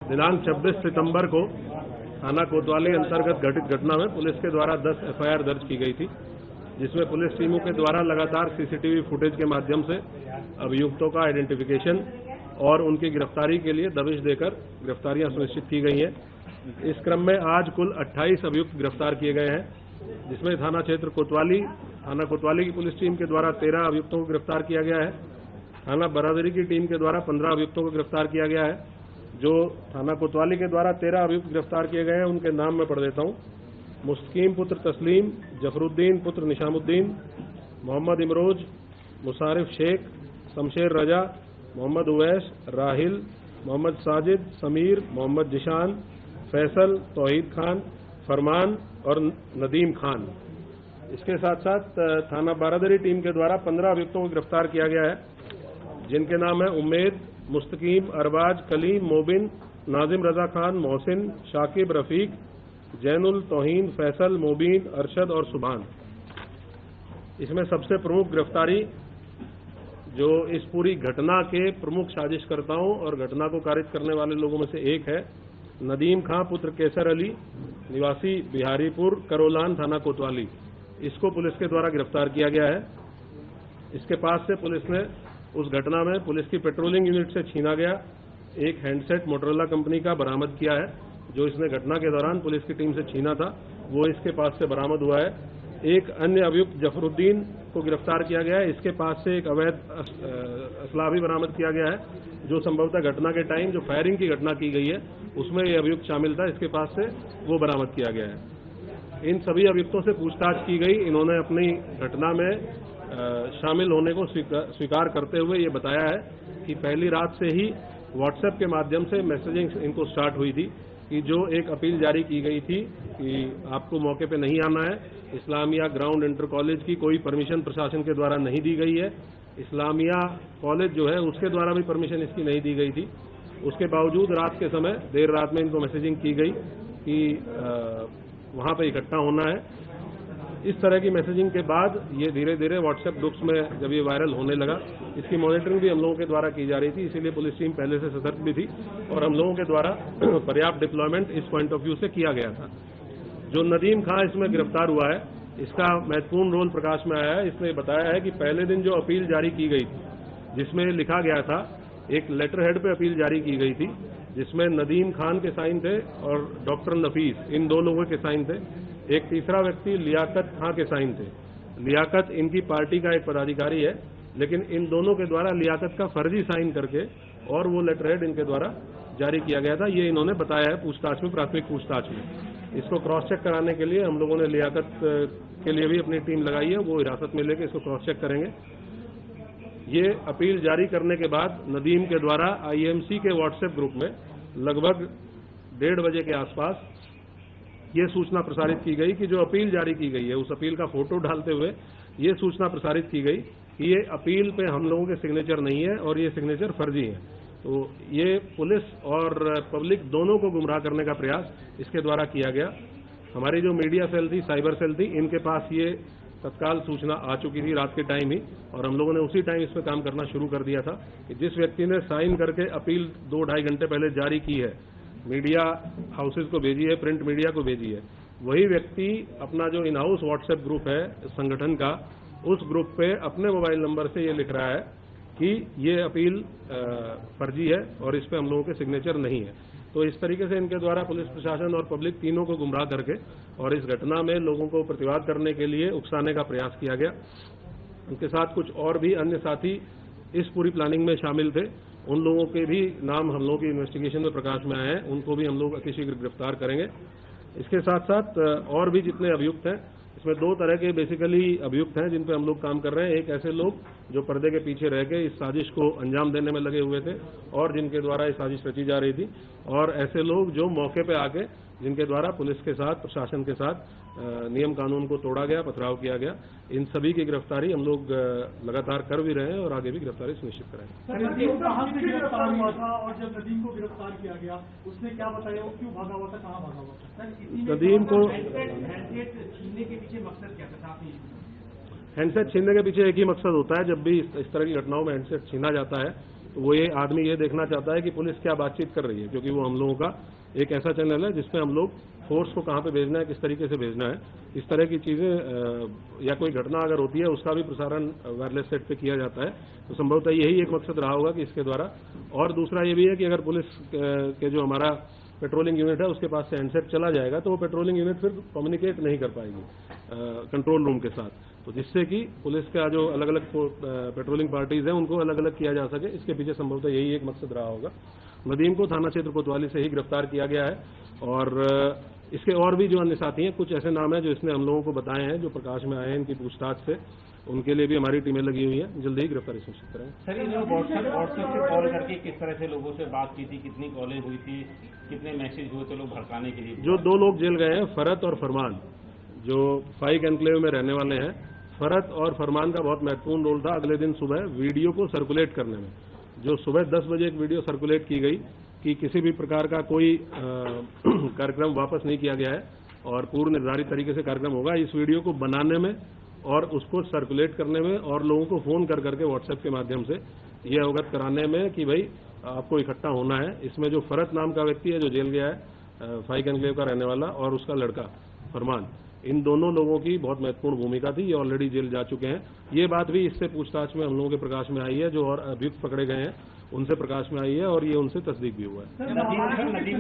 दिनांक 26 सितंबर को थाना कोतवाली अंतर्गत घटित घटना में पुलिस के द्वारा 10 एफआईआर दर्ज की गई थी, जिसमें पुलिस टीमों के द्वारा लगातार सीसीटीवी फुटेज के माध्यम से अभियुक्तों का आइडेंटिफिकेशन और उनकी गिरफ्तारी के लिए दबिश देकर गिरफ्तारियां सुनिश्चित की गई हैं। इस क्रम में आज कुल 28 अभियुक्त गिरफ्तार किए गए हैं, जिसमें थाना कोतवाली की पुलिस टीम के द्वारा 13 अभियुक्तों को गिरफ्तार किया गया है। थाना बरादरी की टीम के द्वारा 15 अभियुक्तों को गिरफ्तार किया गया है। जो थाना कोतवाली के द्वारा 13 अभियुक्त गिरफ्तार किए गए हैं, उनके नाम मैं पढ़ देता हूं। मुस्तकीम पुत्र तस्लीम, जफरुद्दीन पुत्र निशामुद्दीन, मोहम्मद इमरोज, मुसारिफ शेख, शमशेर रजा, मोहम्मद उवैस, राहिल, मोहम्मद साजिद, समीर, मोहम्मद जिशान, फैसल, तौहीद खान, फरमान और नदीम खान। इसके साथ साथ थाना बारादरी टीम के द्वारा 15 अभियुक्तों को गिरफ्तार किया गया है, जिनके नाम है उम्मेद, मुस्तकीम, अरबाज, कलीम, मोबिन, नाजिम रजा खान, मोहसिन, शाकिब, रफीक, जैनुल, तौहीन, फैसल, मोबीन, अरशद और सुभान। इसमें सबसे प्रमुख गिरफ्तारी जो इस पूरी घटना के प्रमुख साजिशकर्ताओं और घटना को कारित करने वाले लोगों में से एक है नदीम खां पुत्र केसर अली, निवासी बिहारीपुर, करोलान, थाना कोतवाली। इसको पुलिस के द्वारा गिरफ्तार किया गया है। इसके पास से पुलिस ने उस घटना में पुलिस की पेट्रोलिंग यूनिट से छीना गया एक हैंडसेट मोटरोला कंपनी का बरामद किया है, जो इसने घटना के दौरान पुलिस की टीम से छीना था, वो इसके पास से बरामद हुआ है। एक अन्य अभियुक्त जफरुद्दीन को गिरफ्तार किया गया है। इसके पास से एक अवैध असला भी बरामद किया गया है, जो संभवतः घटना के टाइम जो फायरिंग की घटना की गई है उसमें ये अभियुक्त शामिल था। इसके पास से वो बरामद किया गया है। इन सभी अभियुक्तों से पूछताछ की गई। इन्होंने अपनी घटना में शामिल होने को स्वीकार करते हुए ये बताया है कि पहली रात से ही व्हाट्सएप के माध्यम से मैसेजिंग इनको स्टार्ट हुई थी कि जो एक अपील जारी की गई थी कि आपको मौके पे नहीं आना है। इस्लामिया ग्राउंड इंटर कॉलेज की कोई परमिशन प्रशासन के द्वारा नहीं दी गई है। इस्लामिया कॉलेज जो है उसके द्वारा भी परमिशन इसकी नहीं दी गई थी। उसके बावजूद रात के समय देर रात में इनको मैसेजिंग की गई कि वहाँ पे इकट्ठा होना है। इस तरह की मैसेजिंग के बाद ये धीरे धीरे व्हाट्सएप ग्रुप्स में जब ये वायरल होने लगा, इसकी मॉनिटरिंग भी हम लोगों के द्वारा की जा रही थी। इसीलिए पुलिस टीम पहले से सतर्क भी थी और हम लोगों के द्वारा पर्याप्त डिप्लॉयमेंट इस पॉइंट ऑफ व्यू से किया गया था। जो नदीम खां इसमें गिरफ्तार हुआ है, इसका महत्वपूर्ण रोल प्रकाश में आया है। इसने बताया है कि पहले दिन जो अपील जारी की गई थी, जिसमें लिखा गया था, एक लेटर हेड पे अपील जारी की गई थी, जिसमें नदीम खान के साइन थे और डॉक्टर नफीस, इन दो लोगों के साइन थे। एक तीसरा व्यक्ति लियाकत खां के साइन थे। लियाकत इनकी पार्टी का एक पदाधिकारी है, लेकिन इन दोनों के द्वारा लियाकत का फर्जी साइन करके और वो लेटर हेड इनके द्वारा जारी किया गया था। ये इन्होंने बताया है पूछताछ में, प्राथमिक पूछताछ में। इसको क्रॉस चेक कराने के लिए हम लोगों ने लियाकत के लिए भी अपनी टीम लगाई है, वो हिरासत में लेकर इसको क्रॉस चेक करेंगे। ये अपील जारी करने के बाद नदीम के द्वारा आईएमसी के व्हाट्सएप ग्रुप में लगभग 1:30 बजे के आसपास ये सूचना प्रसारित की गई कि जो अपील जारी की गई है, उस अपील का फोटो डालते हुए ये सूचना प्रसारित की गई कि ये अपील पे हम लोगों के सिग्नेचर नहीं है और ये सिग्नेचर फर्जी है। तो ये पुलिस और पब्लिक दोनों को गुमराह करने का प्रयास इसके द्वारा किया गया। हमारी जो मीडिया सेल थी, साइबर सेल थी, इनके पास ये तत्काल सूचना आ चुकी थी रात के टाइम ही, और हम लोगों ने उसी टाइम इस पर काम करना शुरू कर दिया था कि जिस व्यक्ति ने साइन करके अपील 2-2.5 घंटे पहले जारी की है, मीडिया हाउसेज को भेजी है, प्रिंट मीडिया को भेजी है, वही व्यक्ति अपना जो इन हाउस व्हाट्सएप ग्रुप है संगठन का, उस ग्रुप पे अपने मोबाइल नंबर से ये लिख रहा है कि ये अपील फर्जी है और इस पे हम लोगों के सिग्नेचर नहीं है। तो इस तरीके से इनके द्वारा पुलिस प्रशासन और पब्लिक तीनों को गुमराह करके और इस घटना में लोगों को प्रतिवाद करने के लिए उकसाने का प्रयास किया गया। उनके साथ कुछ और भी अन्य साथी इस पूरी प्लानिंग में शामिल थे। उन लोगों के भी नाम हम लोगों की इन्वेस्टिगेशन में प्रकाश में आए हैं, उनको भी हम लोग अतिशीघ्र गिरफ्तार करेंगे। इसके साथ साथ और भी जितने अभियुक्त हैं, इसमें 2 तरह के बेसिकली अभियुक्त हैं जिन पे हम लोग काम कर रहे हैं। एक ऐसे लोग जो पर्दे के पीछे रह के इस साजिश को अंजाम देने में लगे हुए थे और जिनके द्वारा ये साजिश रची जा रही थी, और ऐसे लोग जो मौके पे आके जिनके द्वारा पुलिस के साथ, प्रशासन के साथ नियम कानून को तोड़ा गया, पथराव किया गया। इन सभी की गिरफ्तारी हम लोग लगातार कर भी रहे हैं और आगे भी गिरफ्तारी सुनिश्चित कराएंगे। कहाँ से गिरफ्तार हुआ था और जब नदीम को गिरफ्तार किया गया उसने क्या बताया, वो क्यों भागा हुआ था, कहाँ भागा हुआ था? नदीम को हैंडसेट छीनने के पीछे मकसद क्या था? हैंडसेट छीनने के पीछे एक ही मकसद होता है, जब भी इस तरह की घटनाओं में हैंडसेट छीना जाता है तो वो ये आदमी ये देखना चाहता है कि पुलिस क्या बातचीत कर रही है, क्योंकि वो हम लोगों का एक ऐसा चैनल है जिसमें हम लोग फोर्स को कहाँ पे भेजना है, किस तरीके से भेजना है, इस तरह की चीज़ें या कोई घटना अगर होती है उसका भी प्रसारण वायरलेस सेट पे किया जाता है। तो संभवतः यही एक मकसद रहा होगा कि इसके द्वारा। और दूसरा ये भी है कि अगर पुलिस के जो हमारा पेट्रोलिंग यूनिट है उसके पास से हैंडसेट चला जाएगा तो वो पेट्रोलिंग यूनिट फिर कम्युनिकेट नहीं कर पाएगी कंट्रोल रूम के साथ, तो जिससे कि पुलिस का जो अलग अलग पेट्रोलिंग पार्टीज हैं उनको अलग अलग किया जा सके। इसके पीछे संभवतः यही एक मकसद रहा होगा। नदीम को थाना क्षेत्र कोतवाली से ही गिरफ्तार किया गया है और इसके और भी जो अन्य साथी हैं, कुछ ऐसे नाम हैं जो इसने हम लोगों को बताए हैं, जो प्रकाश में आए हैं इनकी पूछताछ से, उनके लिए भी हमारी टीमें लगी हुई हैं। जल्दी ही गिरफ्तारी सुनिश्चित करेंगे। सर, ये व्हाट्सएप से कॉल करके किस तरह से लोगों से बात की थी, कितनी कॉलें हुई थी, कितने मैसेज हुए थे लोग भड़काने के लिए? जो 2 लोग जेल गए हैं, फरत और फरमान, जो फाइक एनक्लेव में रहने वाले हैं, फरत और फरमान का बहुत महत्वपूर्ण रोल था अगले दिन सुबह वीडियो को सर्कुलेट करने में। जो सुबह 10 बजे एक वीडियो सर्कुलेट की गई कि किसी भी प्रकार का कोई कार्यक्रम वापस नहीं किया गया है और पूर्व निर्धारित तरीके से कार्यक्रम होगा, इस वीडियो को बनाने में और उसको सर्कुलेट करने में और लोगों को फोन कर करके व्हाट्सएप के माध्यम से ये अवगत कराने में कि भाई आपको इकट्ठा होना है। इसमें जो फरत नाम का व्यक्ति है जो जेल गया है, फाइक एनक्लेव का रहने वाला, और उसका लड़का फरमान, इन दोनों लोगों की बहुत महत्वपूर्ण भूमिका थी। ये ऑलरेडी जेल जा चुके हैं। ये बात भी इससे पूछताछ में हम लोगों के प्रकाश में आई है, जो और अभियुक्त पकड़े गए हैं उनसे प्रकाश में आई है और ये उनसे तस्दीक भी हुआ है। नदीम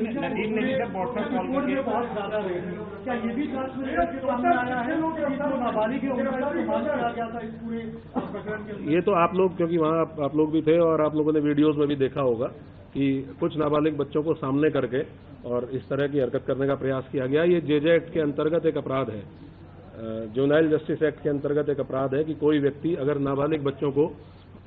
ने जब व्हाट्सएप कॉल करके बहुत ज्यादा रहे, क्या ये भी जांच में सामने आया है कि जो नाबालिग है उनका इस्तेमाल किया गया था इस पूरे प्रकरण के? ये तो आप लोग, क्योंकि वहाँ आप लोग भी थे और आप लोगों ने वीडियोज में भी देखा होगा कि कुछ नाबालिग बच्चों को सामने करके और इस तरह की हरकत करने का प्रयास किया गया। ये जेजे एक्ट के अंतर्गत एक अपराध है, जुवेनाइल जस्टिस एक्ट के अंतर्गत एक अपराध है कि कोई व्यक्ति अगर नाबालिग बच्चों को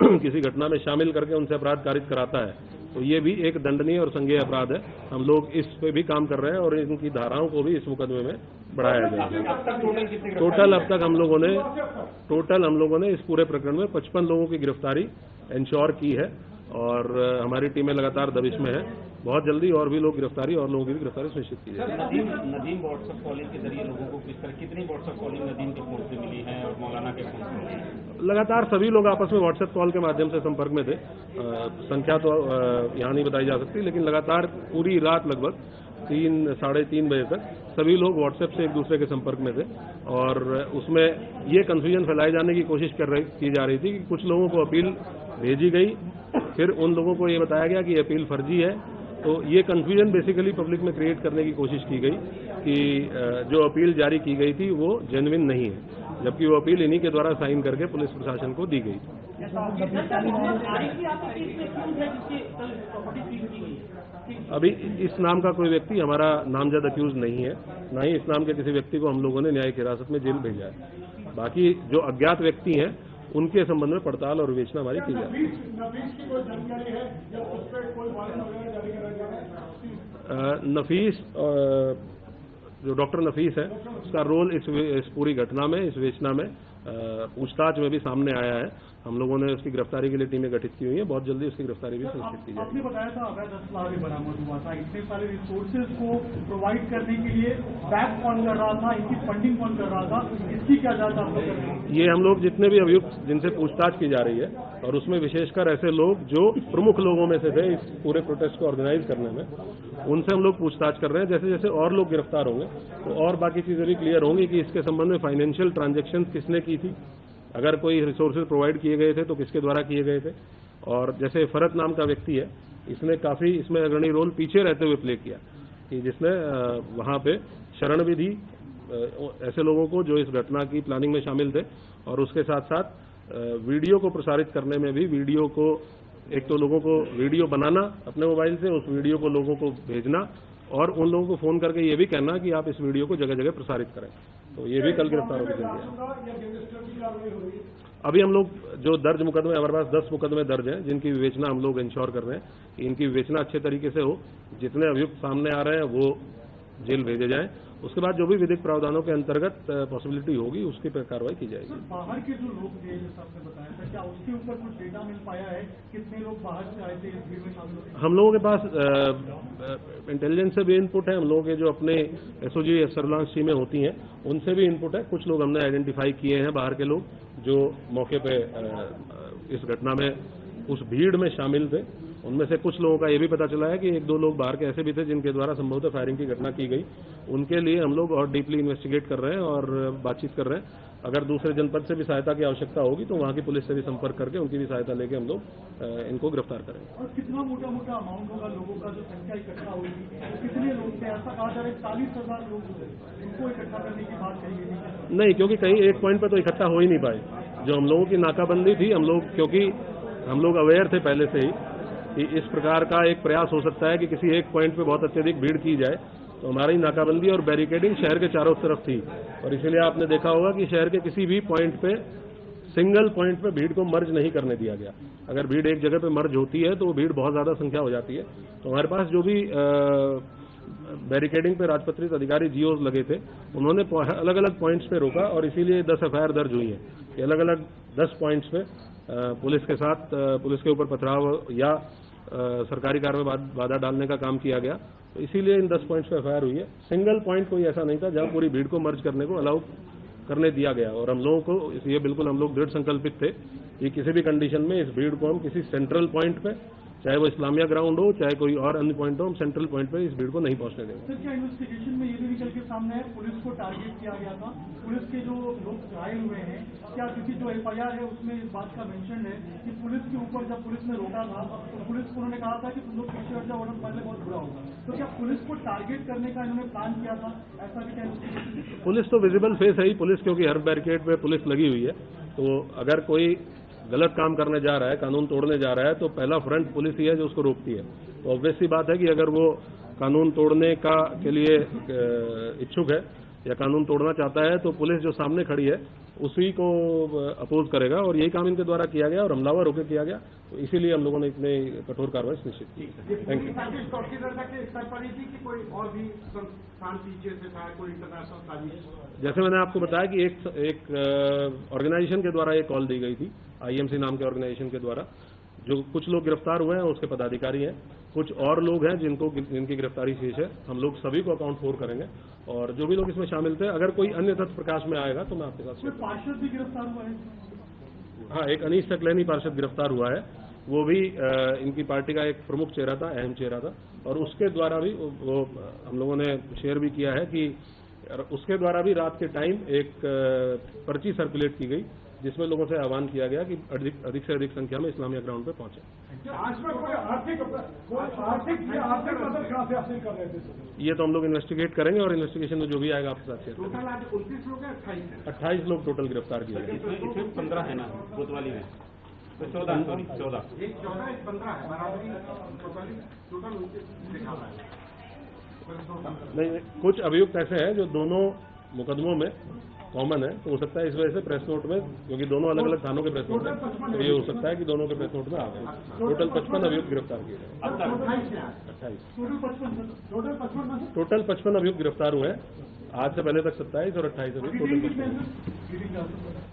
किसी घटना में शामिल करके उनसे अपराध कारित कराता है तो ये भी एक दंडनीय और संज्ञेय अपराध है। हम लोग इस पे भी काम कर रहे हैं और इनकी धाराओं को भी इस मुकदमे में बढ़ाया जाएगा। टोटल अब तक हम लोगों ने इस पूरे प्रकरण में 55 लोगों की गिरफ्तारी इंश्योर की है और हमारी टीमें लगातार दबिश में है। बहुत जल्दी और भी लोग गिरफ्तारी और लोगों की भी गिरफ्तारी सुनिश्चित की जाएगी। नदीम व्हाट्सएप कॉलिंग के जरिए लोगों को किस तरह, कितनी व्हाट्सएप कॉलिंग नदीम के फोन से मिली है और मौलाना के फोन से मिली है? लगातार सभी लोग आपस में व्हाट्सएप कॉल के माध्यम से संपर्क में थे। संख्या तो यहाँ नहीं बताई जा सकती, लेकिन लगातार पूरी रात लगभग 3 साढ़े 3 बजे तक सभी लोग व्हाट्सएप से एक दूसरे के संपर्क में थे और उसमें ये कंफ्यूजन फैलाए जाने की कोशिश की जा रही थी कि कुछ लोगों को अपील भेजी गई, फिर उन लोगों को ये बताया गया कि अपील फर्जी है। तो ये कंफ्यूजन बेसिकली पब्लिक में क्रिएट करने की कोशिश की गई कि जो अपील जारी की गई थी वो जेन्युइन नहीं है, जबकि वो अपील इन्हीं के द्वारा साइन करके पुलिस प्रशासन को दी गई। अभी इस नाम का कोई व्यक्ति हमारा नामजद अक्यूज नहीं है, ना ही इस नाम के किसी व्यक्ति को हम लोगों ने न्यायिक हिरासत में जेल भेजा है। बाकी जो अज्ञात व्यक्ति हैं उनके संबंध में पड़ताल और विवेचना हमारी की जाती है। नफीस जो डॉक्टर नफीस है उसका रोल इस पूरी घटना में, इस विवेचना में, पूछताछ में भी सामने आया है। हम लोगों ने उसकी गिरफ्तारी के लिए टीमें गठित की हुई है। बहुत जल्दी उसकी गिरफ्तारी भी सुनिश्चित की जाएगी। आपने बताया था अवैध असला भी बरामद हुआ था, इतने सारे रिसोर्सेज को प्रोवाइड करने के लिए बैक कौन कर रहा था, इनकी फंडिंग कौन कर रहा था, इसकी क्या जांच आप लोग कर रहे हैं? ये हम लोग जितने भी अभियुक्त जिनसे पूछताछ की जा रही है और उसमें विशेषकर ऐसे लोग जो प्रमुख लोगों में से थे इस पूरे प्रोटेस्ट को ऑर्गेनाइज करने में, उनसे हम लोग पूछताछ कर रहे हैं। जैसे जैसे और लोग गिरफ्तार होंगे तो और बाकी चीजें भी क्लियर होंगी कि इसके संबंध में फाइनेंशियल ट्रांजैक्शन किसने की थी, अगर कोई रिसोर्सेज प्रोवाइड किए गए थे तो किसके द्वारा किए गए थे। और जैसे फरत नाम का व्यक्ति है, इसने काफी इसमें अग्रणी रोल पीछे रहते हुए प्ले किया कि जिसने वहां पे शरण भी दी ऐसे लोगों को जो इस घटना की प्लानिंग में शामिल थे, और उसके साथ साथ वीडियो को प्रसारित करने में भी, वीडियो को एक तो लोगों को वीडियो बनाना अपने मोबाइल से, उस वीडियो को लोगों को भेजना और उन लोगों को फोन करके ये भी कहना कि आप इस वीडियो को जगह जगह प्रसारित करें। तो ये भी कल गिरफ्तार होकर चल गया। अभी हम लोग जो दर्ज मुकदमे, हमारे पास 10 मुकदमे दर्ज हैं जिनकी विवेचना हम लोग इंश्योर कर रहे हैं कि इनकी विवेचना अच्छे तरीके से हो। जितने अभियुक्त सामने आ रहे हैं वो जेल भेजे जाएं। उसके बाद जो भी विधिक प्रावधानों के अंतर्गत पॉसिबिलिटी होगी उसकी पर कार्रवाई की जाएगी। बाहर के जो लोग थे जैसा आपने बताया था, क्या उसके ऊपर कुछ डेटा मिल पाया है, कितने लोग बाहर से आए थे इस भीड़ में शामिल हुए? हम लोगों के पास इंटेलिजेंस से भी इनपुट है, हम लोगों के जो अपने एसओजी सर्विलांस टीमें होती हैं उनसे भी इनपुट है। कुछ लोग हमने आइडेंटिफाई किए हैं बाहर के लोग जो मौके पे इस घटना में उस भीड़ में शामिल थे। उनमें से कुछ लोगों का ये भी पता चला है कि एक दो लोग बाहर के ऐसे भी थे जिनके द्वारा संभवतः फायरिंग की घटना की गई। उनके लिए हम लोग और डीपली इन्वेस्टिगेट कर रहे हैं और बातचीत कर रहे हैं। अगर दूसरे जनपद से भी सहायता की आवश्यकता होगी तो वहां की पुलिस से भी संपर्क करके उनकी भी सहायता लेके हम लोग इनको गिरफ्तार करेंगे। और कितना मोटा मोटा अमाउंट होगा लोगों का जो संख्या इकट्ठा होगी, तो कितने लोग थे? ऐसा कहा जा रहा है 40,000 लोग उनको इकट्ठा करने की बात कही गई। नहीं, क्योंकि कहीं एक पॉइंट पे तो इकट्ठा हो ही नहीं पाए। जो हम लोगों की नाकाबंदी थी, हम लोग क्योंकि हम लोग अवेयर थे पहले से ही कि इस प्रकार का एक प्रयास हो सकता है कि किसी एक पॉइंट पे बहुत अत्यधिक भीड़ की जाए, तो हमारी नाकाबंदी और बैरिकेडिंग शहर के चारों तरफ थी। और इसीलिए आपने देखा होगा कि शहर के किसी भी पॉइंट पे, सिंगल पॉइंट पे भीड़ को मर्ज नहीं करने दिया गया। अगर भीड़ एक जगह पे मर्ज होती है तो वो भीड़ बहुत ज्यादा संख्या हो जाती है। तो हमारे पास जो भी बैरिकेडिंग पे राजपत्रित अधिकारी जीओज लगे थे, उन्होंने अलग अलग पॉइंट्स पे रोका और इसीलिए 10 एफआईआर दर्ज हुई है कि अलग अलग 10 पॉइंट्स पे पुलिस के साथ पुलिस के ऊपर पथराव या सरकारी कार्य में बाधा डालने का काम किया गया। तो इसीलिए इन 10 पॉइंट्स पे एफआईआर हुई है। सिंगल पॉइंट कोई ऐसा नहीं था जहां पूरी भीड़ को मर्ज करने को अलाउ करने दिया गया। और हम लोगों को ये बिल्कुल हम लोग दृढ़ संकल्पित थे कि किसी भी कंडीशन में इस भीड़ को हम किसी सेंट्रल पॉइंट पे, चाहे वो इस्लामिया ग्राउंड हो चाहे कोई और अन्य पॉइंट हो, हम सेंट्रल पॉइंट पे इस भीड़ को नहीं पहुंचने देंगे। सर, क्या इन्वेस्टिगेशन में ये भी निकल के सामने है पुलिस को टारगेट किया गया था? पुलिस के जो लोग घायल हुए हैं, क्या किसी जो एफआईआर है उसमें इस बात का मेंशन है कि पुलिस के ऊपर जब पुलिस ने रोका था तो पुलिस को उन्होंने कहा था कि तुम लोग पीछे हट जाओ वरना पहले बहुत बुरा होगा। तो क्या पुलिस को टारगेट करने का इन्होंने प्लान किया था? ऐसा भी क्या? पुलिस तो विजिबल फेस है ही पुलिस, क्योंकि हर बैरिकेड पे पुलिस लगी हुई है। तो अगर कोई गलत काम करने जा रहा है, कानून तोड़ने जा रहा है, तो पहला फ्रंट पुलिस ही है जो उसको रोकती है। तो ऑब्वियस सी बात है कि अगर वो कानून तोड़ने का के लिए इच्छुक है या कानून तोड़ना चाहता है तो पुलिस जो सामने खड़ी है उसी को अपोज करेगा। और यही काम इनके द्वारा किया गया और हमलावर होकर किया गया। तो इसीलिए हम लोगों ने इतने कठोर कार्रवाई सुनिश्चित की। Thank you. जैसे मैंने आपको बताया कि एक ऑर्गेनाइजेशन के द्वारा एक कॉल दी गई थी, आईएमसी नाम के ऑर्गेनाइजेशन के द्वारा। जो कुछ लोग गिरफ्तार हुए हैं उसके पदाधिकारी हैं, कुछ और लोग हैं जिनकी गिरफ्तारी शेष है। हम लोग सभी को अकाउंट 4 करेंगे और जो भी लोग इसमें शामिल थे, अगर कोई अन्य तथ्य प्रकाश में आएगा तो मैं आपके साथ शेयर करूंगा। पार्षद भी गिरफ्तार हुआ है? हाँ, एक अनीश सकलैनी पार्षद गिरफ्तार हुआ है। वो भी इनकी पार्टी का एक प्रमुख चेहरा था, अहम चेहरा था। और उसके द्वारा भी वो हम लोगों ने शेयर भी किया है कि उसके द्वारा भी रात के टाइम एक पर्ची सर्कुलेट की गई जिसमें लोगों से आह्वान किया गया कि अधिक से अधिक संख्या में इस्लामिया ग्राउंड पे पहुंचे। ये तो हम लोग इन्वेस्टिगेट करेंगे और इन्वेस्टिगेशन में जो भी आएगा आपके साथ शेयर करेंगे। 28 लोग टोटल गिरफ्तार किए गए। इसमें 15 है ना कोतवाली में, तो 14 सॉरी 14 नहीं, कुछ अभियुक्त ऐसे हैं जो दोनों मुकदमों में कॉमन है। तो हो सकता है इस वजह से प्रेस नोट में, क्योंकि दोनों अलग अलग थानों के प्रेस नोट है, तो ये हो सकता है कि दोनों के प्रेस नोट में आ गए। टोटल 55 अभियुक्त गिरफ्तार किए गए। 28 टोटल 55 अभियुक्त गिरफ्तार हुए हैं। आज से पहले तक 27 और 28 अभियुक्त टोटल 55।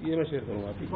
ये मैं शेयर करूंगा आपकी।